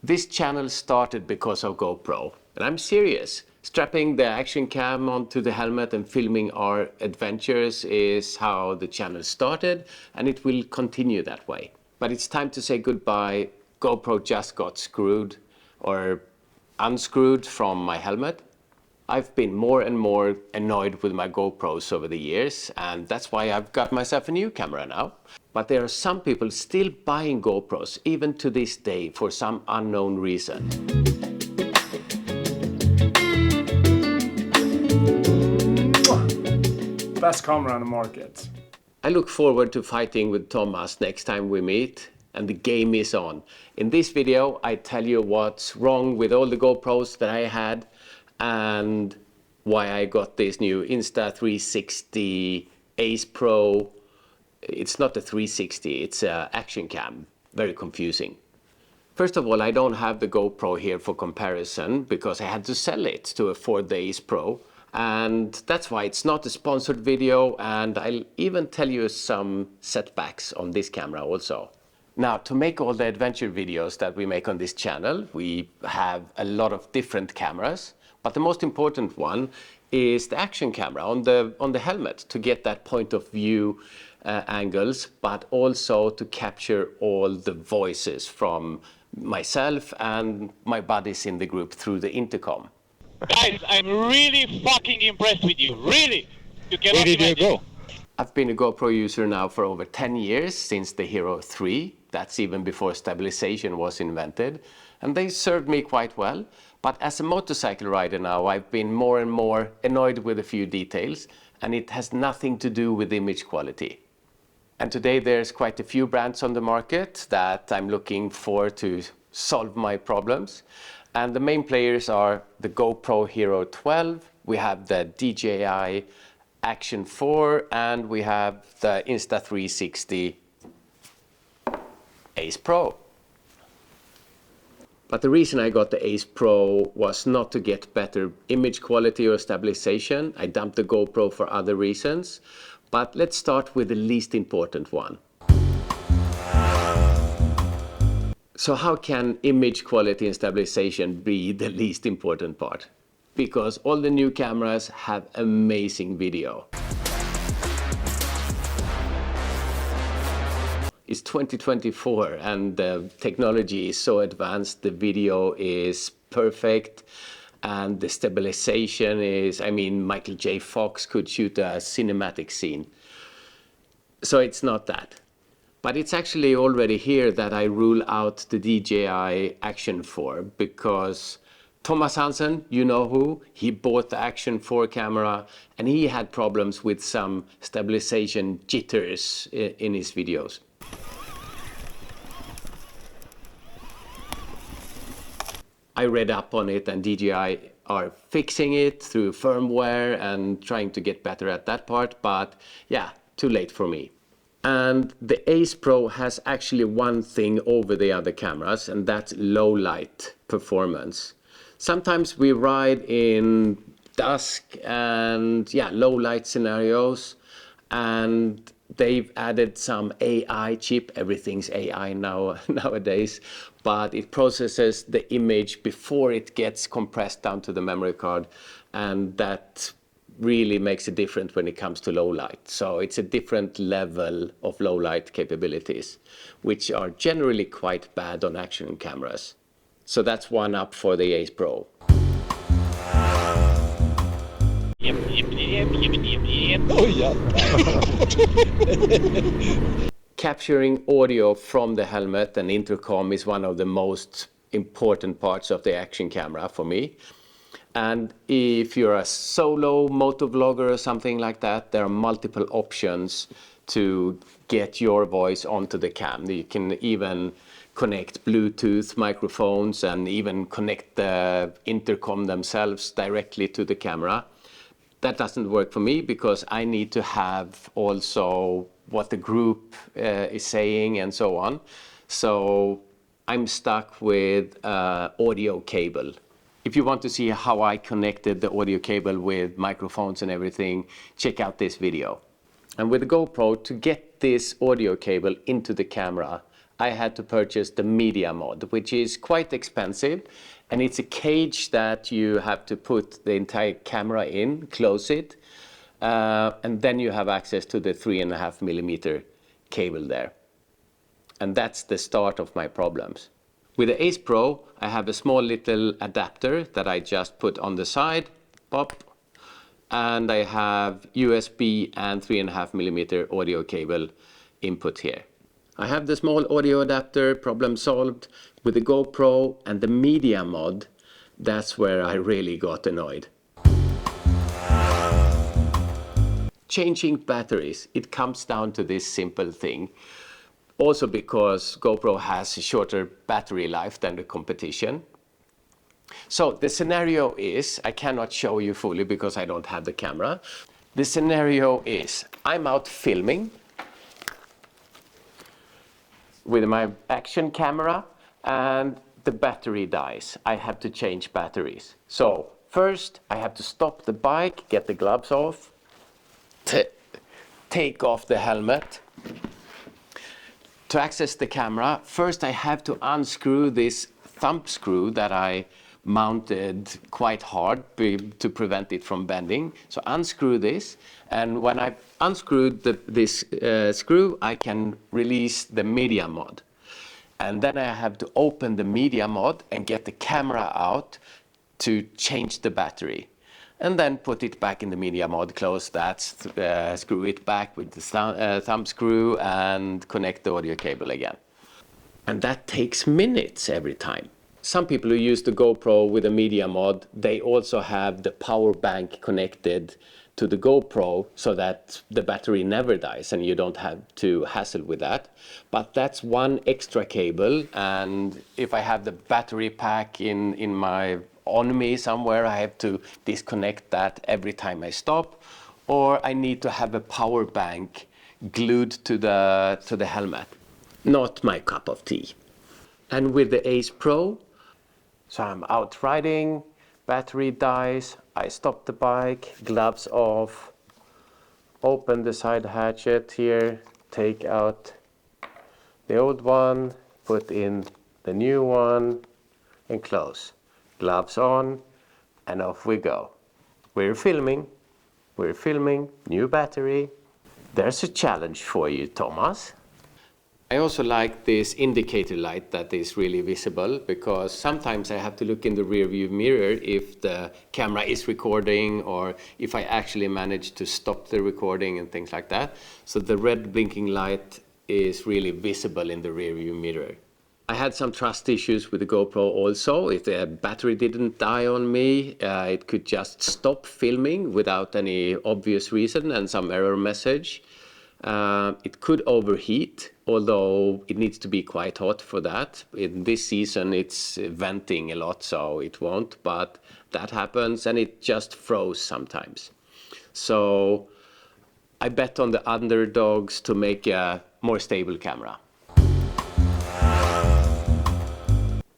This channel started because of GoPro, and I'm serious. Strapping the action cam onto the helmet and filming our adventures is how the channel started, and it will continue that way. But it's time to say goodbye. GoPro just got screwed or unscrewed from my helmet. I've been more and more annoyed with my GoPros over the years, and that's why I've got myself a new camera now. But there are some people still buying GoPros, even to this day, for some unknown reason. Best camera on the market. I look forward to fighting with Thomas next time we meet, and the game is on. In this video, I tell you what's wrong with all the GoPros that I had, and why I got this new Insta360 Ace Pro. It's not a 360, it's an action cam. Very confusing. First of all, I don't have the GoPro here for comparison because I had to sell it to afford the Ace Pro. And that's why it's not a sponsored video, and I'll even tell you some setbacks on this camera also. Now, to make all the adventure videos that we make on this channel, we have a lot of different cameras. But the most important one is the action camera on the helmet to get that point of view angles, but also to capture all the voices from myself and my buddies in the group through the intercom. Guys, I'm really fucking impressed with you, really! You cannot Where did you imagine. go? I've been a GoPro user now for over 10 years, since the Hero 3. That's even before stabilization was invented. And they served me quite well. But as a motorcycle rider now, I've been more and more annoyed with a few details, and it has nothing to do with image quality. And today there's quite a few brands on the market that I'm looking for to solve my problems. And the main players are the GoPro Hero 12, we have the DJI Action 4, and we have the Insta360 Ace Pro. But the reason I got the Ace Pro was not to get better image quality or stabilization. I dumped the GoPro for other reasons. But let's start with the least important one. So how can image quality and stabilization be the least important part? Because all the new cameras have amazing video. It's 2024 and the technology is so advanced, the video is perfect and the stabilization is, I mean, Michael J. Fox could shoot a cinematic scene. So it's not that. But it's actually already here that I rule out the DJI Action 4 because Thomas Hansen, you know who, he bought the Action 4 camera and he had problems with some stabilization jitters in his videos. I read up on it, and DJI are fixing it through firmware and trying to get better at that part, but yeah, too late for me. And the Ace Pro has actually one thing over the other cameras, and that's low light performance. Sometimes we ride in dusk and low light scenarios, and they've added some AI chip. Everything's AI nowadays, but it processes the image before it gets compressed down to the memory card, and that really makes a difference when it comes to low light. So it's a different level of low light capabilities, which are generally quite bad on action cameras. So that's one up for the Ace Pro. Yep. Oh yeah. Capturing audio from the helmet and intercom is one of the most important parts of the action camera for me. And if you're a solo motovlogger or something like that, there are multiple options to get your voice onto the cam. You can even connect Bluetooth microphones and even connect the intercom themselves directly to the camera. That doesn't work for me because I need to have also what the group is saying and so on. So I'm stuck with audio cable. If you want to see how I connected the audio cable with microphones and everything, check out this video. And with the GoPro, to get this audio cable into the camera, I had to purchase the media mod, which is quite expensive. And it's a cage that you have to put the entire camera in, close it, and then you have access to the 3.5mm cable there. And that's the start of my problems. With the Ace Pro, I have a small little adapter that I just put on the side, pop, and I have USB and 3.5mm audio cable input here. I have the small audio adapter, problem solved. With the GoPro and the media mod, that's where I really got annoyed. Changing batteries, it comes down to this simple thing. Also because GoPro has a shorter battery life than the competition. So the scenario is, I cannot show you fully because I don't have the camera. The scenario is, I'm out filming with my action camera and the battery dies. I have to change batteries. So first I have to stop the bike, get the gloves off, take off the helmet. To access the camera, first I have to unscrew this thumb screw that I mounted quite hard to prevent it from bending. So unscrew this, and when I unscrewed this screw, I can release the media mod. And then I have to open the media mod and get the camera out to change the battery. And then put it back in the media mod, close that, screw it back with the thumb screw and connect the audio cable again. And that takes minutes every time. Some people who use the GoPro with a media mod, they also have the power bank connected to the GoPro so that the battery never dies and you don't have to hassle with that. But that's one extra cable, and if I have the battery pack on me somewhere, I have to disconnect that every time I stop, or I need to have a power bank glued to the helmet. Not my cup of tea. And with the Ace Pro, so I'm out riding, battery dies, I stop the bike, gloves off, open the side hatchet here, take out the old one, put in the new one, and close. Gloves on, and off we go. We're filming, new battery. There's a challenge for you, Thomas. I also like this indicator light that is really visible, because sometimes I have to look in the rear view mirror if the camera is recording or if I actually manage to stop the recording and things like that. So the red blinking light is really visible in the rear view mirror. I had some trust issues with the GoPro also. If the battery didn't die on me, it could just stop filming without any obvious reason and some error message. It could overheat, although it needs to be quite hot for that. In this season it's venting a lot, so it won't, but that happens, and it just froze sometimes. So I bet on the underdogs to make a more stable camera.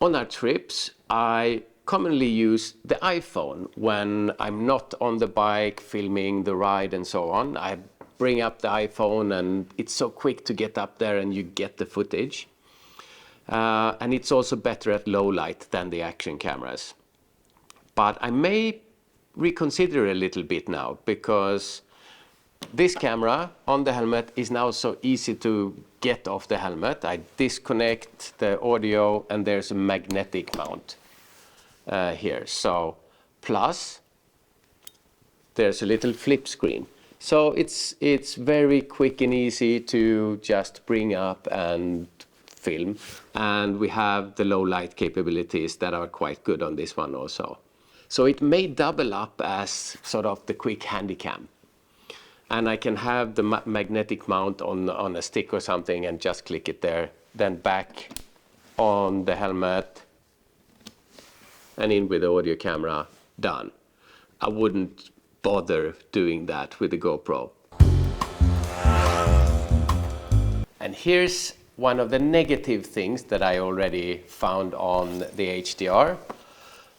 On our trips, I commonly use the iPhone when I'm not on the bike filming the ride and so on. I bring up the iPhone and it's so quick to get up there and you get the footage. And it's also better at low light than the action cameras. But I may reconsider a little bit now, because this camera on the helmet is now so easy to get off the helmet. I disconnect the audio and there's a magnetic mount here. So plus there's a little flip screen. So it's very quick and easy to just bring up and film. And we have the low light capabilities that are quite good on this one also. So it may double up as sort of the quick handy cam. And I can have the magnetic mount on a stick or something and just click it there, then back on the helmet and in with the audio camera, done. I wouldn't bother doing that with the GoPro. And here's one of the negative things that I already found on the HDR.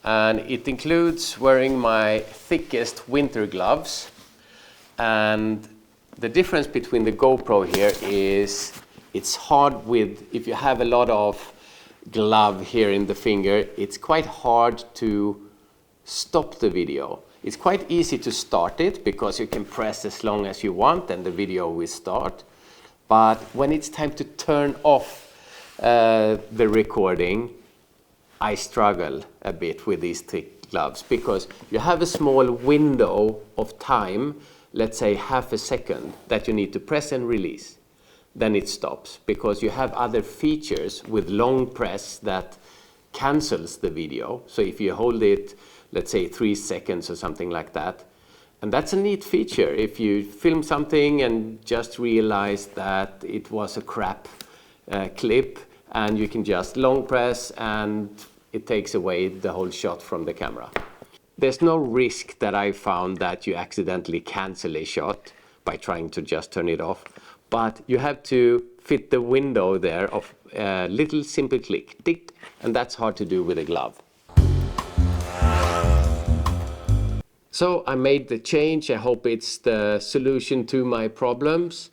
And it includes wearing my thickest winter gloves. And the difference between the GoPro here is It's hard if you have a lot of glove here in the finger, it's quite hard to stop the video. It's quite easy to start it because you can press as long as you want and the video will start. But when it's time to turn off the recording, I struggle a bit with these thick gloves because you have a small window of time, let's say half a second, that you need to press and release. Then it stops because you have other features with long press that cancels the video. So if you hold it, let's say 3 seconds or something like that, and that's a neat feature. If you film something and just realize that it was a crap clip, and you can just long press and it takes away the whole shot from the camera. There's no risk that I found that you accidentally cancel a shot by trying to just turn it off, but you have to fit the window there of a little simple click, tick, and that's hard to do with a glove. So I made the change. I hope it's the solution to my problems.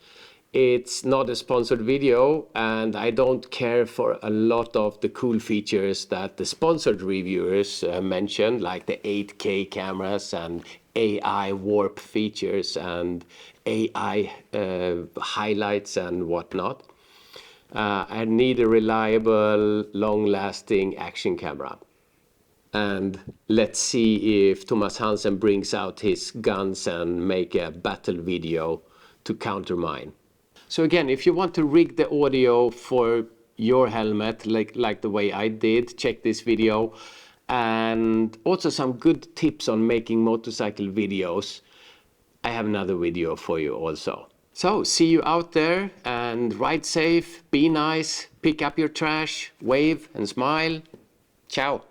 It's not a sponsored video, and I don't care for a lot of the cool features that the sponsored reviewers mentioned, like the 8K cameras and AI warp features and AI highlights and whatnot. I need a reliable, long-lasting action camera. And let's see if Thomas Hansen brings out his guns and make a battle video to counter mine. So again, if you want to rig the audio for your helmet like the way I did, check this video. And also some good tips on making motorcycle videos. I have another video for you also. So see you out there and ride safe, be nice, pick up your trash, wave and smile. Ciao.